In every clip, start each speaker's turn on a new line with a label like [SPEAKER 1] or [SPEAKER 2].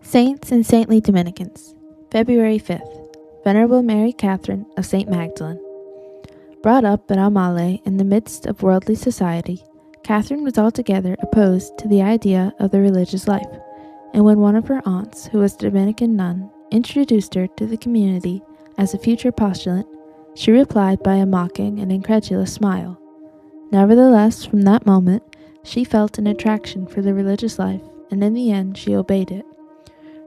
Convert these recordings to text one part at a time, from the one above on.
[SPEAKER 1] Saints and Saintly Dominicans, February 5th, Venerable Mary Catherine of St. Magdalen. Brought up at Aumale in the midst of worldly society, Catherine was altogether opposed to the idea of the religious life, and when one of her aunts, who was a Dominican nun, introduced her to the community as a future postulant, she replied by a mocking and incredulous smile. Nevertheless, from that moment, she felt an attraction for the religious life, and in the end she obeyed it.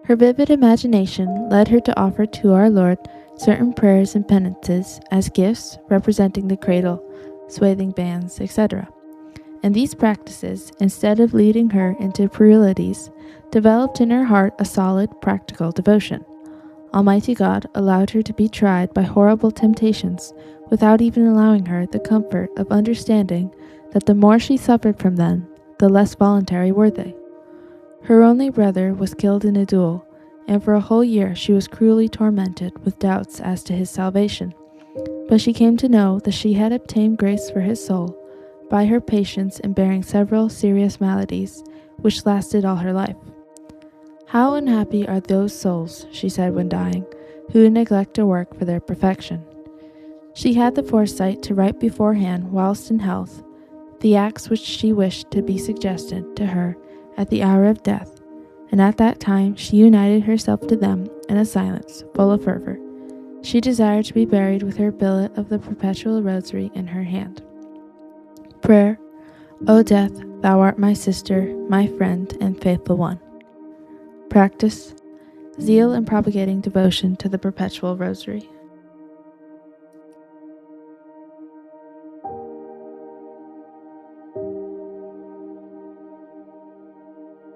[SPEAKER 1] Her vivid imagination led her to offer to our Lord certain prayers and penances as gifts representing the cradle, swathing bands, etc. And these practices, instead of leading her into puerilities, developed in her heart a solid, practical devotion. Almighty God allowed her to be tried by horrible temptations without even allowing her the comfort of understanding that the more she suffered from them, the less voluntary were they. Her only brother was killed in a duel, and for a whole year she was cruelly tormented with doubts as to his salvation. But she came to know that she had obtained grace for his soul by her patience in bearing several serious maladies, which lasted all her life. How unhappy are those souls, she said when dying, who neglect to work for their perfection. She had the foresight to write beforehand, whilst in health, the acts which she wished to be suggested to her at the hour of death, and at that time she united herself to them in a silence full of fervor. She desired to be buried with her billet of the perpetual rosary in her hand. Prayer. O death, thou art my sister, my friend, and faithful one. Practice. Zeal in propagating devotion to the perpetual rosary.